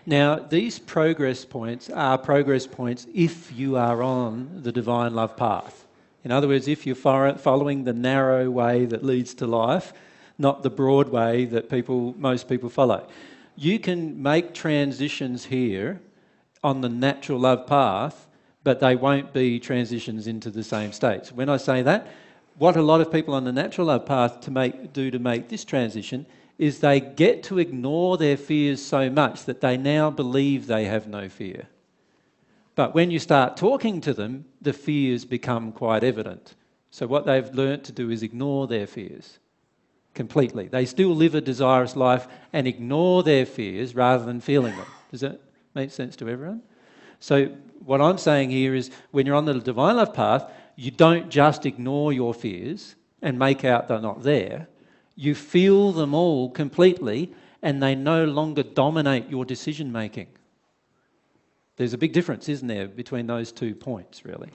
Now, these progress points are progress points if you are on the divine love path. In other words, if you're following the narrow way that leads to life, not the broad way that most people follow. You can make transitions here on the natural love path, but they won't be transitions into the same states. When I say that, what a lot of people on the natural love path to make this transition is they get to ignore their fears so much that they now believe they have no fear. But when you start talking to them, the fears become quite evident. So what they've learnt to do is ignore their fears completely. They still live a desirous life and ignore their fears rather than feeling them. Does that make sense to everyone? So what I'm saying here is when you're on the divine love path, you don't just ignore your fears and make out they're not there. You feel them all completely and they no longer dominate your decision making. There's a big difference, isn't there, between those 2 points, really.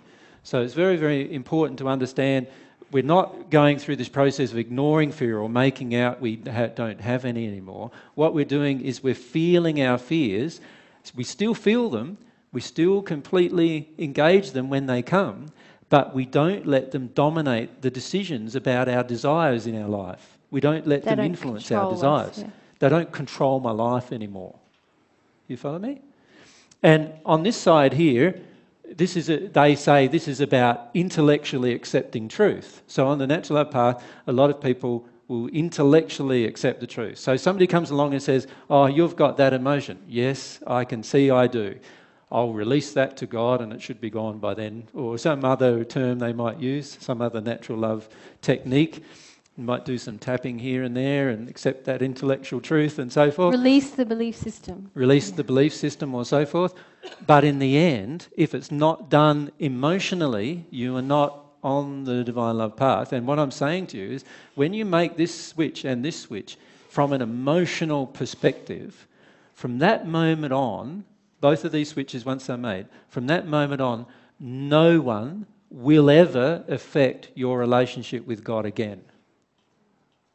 So it's very, very important to understand we're not going through this process of ignoring fear or making out we don't have any anymore. What we're doing is we're feeling our fears. We still feel them. We still completely engage them when they come, but we don't let them dominate the decisions about our desires in our life. We don't let them influence our desires. Yeah. They don't control my life anymore. You follow me? And on this side here, they say this is about intellectually accepting truth. So on the natural love path, a lot of people will intellectually accept the truth. So somebody comes along and says, oh, you've got that emotion. Yes, I can see I do. I'll release that to God and it should be gone by then. Or some other term they might use, some other natural love technique. You might do some tapping here and there and accept that intellectual truth and so forth. Release the belief system. Release the belief system or so forth. But in the end, if it's not done emotionally, you are not on the divine love path. And what I'm saying to you is when you make this switch and this switch from an emotional perspective, from that moment on, both of these switches once they're made, from that moment on, no one will ever affect your relationship with God again.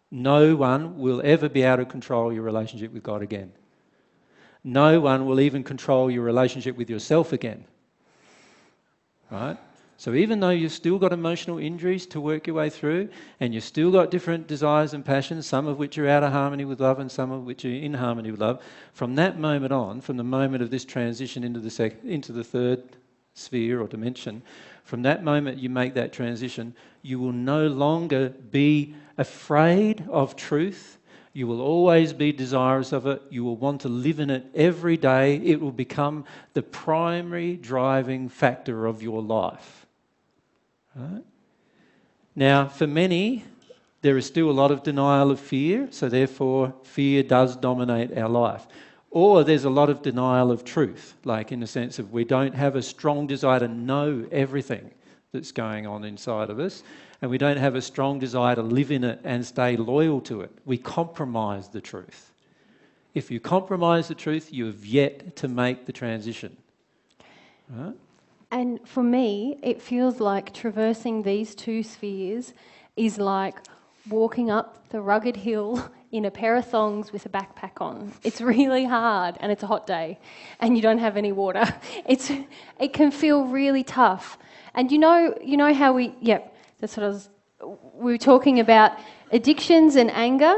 No one will ever be able to control your relationship with God again. No one will even control your relationship with yourself again. Right? So even though you've still got emotional injuries to work your way through, and you've still got different desires and passions, some of which are out of harmony with love and some of which are in harmony with love, from that moment on, from the moment of this transition into the third sphere or dimension, from that moment you make that transition, you will no longer be afraid of truth. You will always be desirous of it. You will want to live in it every day. It will become the primary driving factor of your life. Right? Now, for many, there is still a lot of denial of fear, so therefore fear does dominate our life. Or there's a lot of denial of truth, like in the sense of we don't have a strong desire to know everything that's going on inside of us, and we don't have a strong desire to live in it and stay loyal to it. We compromise the truth. If you compromise the truth, you have yet to make the transition. Right? And for me, it feels like traversing these 2 spheres is like walking up the rugged hill in a pair of thongs with a backpack on. It's really hard and it's a hot day and you don't have any water. It can feel really tough. And you know how we were talking about addictions and anger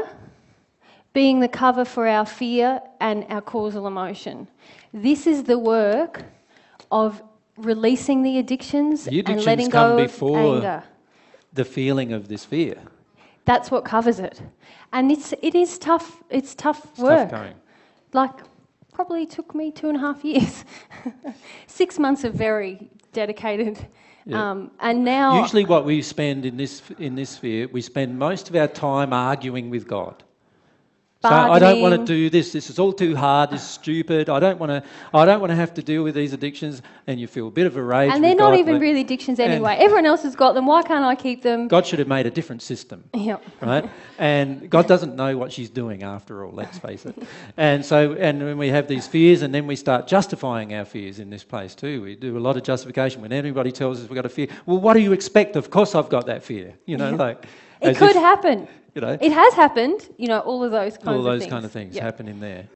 being the cover for our fear and our causal emotion. This is the work of releasing the addictions and letting go of anger. The feeling of this fear. That's what covers it. And it is tough. It's tough work. Tough going. Like, probably took me 2.5 years. 6 months of very dedicated. Yeah. And now... Usually what we spend in this sphere, we spend most of our time arguing with God. So I don't want to do this. This is all too hard. This is stupid. I don't want to have to deal with these addictions. And you feel a bit of a rage. And they're not even really addictions anyway. Everyone else has got them. Why can't I keep them? God should have made a different system. Yep. Right? And God doesn't know what she's doing after all. Let's face it. And when we have these fears, and then we start justifying our fears in this place too. We do a lot of justification when anybody tells us we've got a fear. Well, what do you expect? Of course, I've got that fear. Like it could happen. It has happened, all of those kinds of things. All those kind of things happen in there.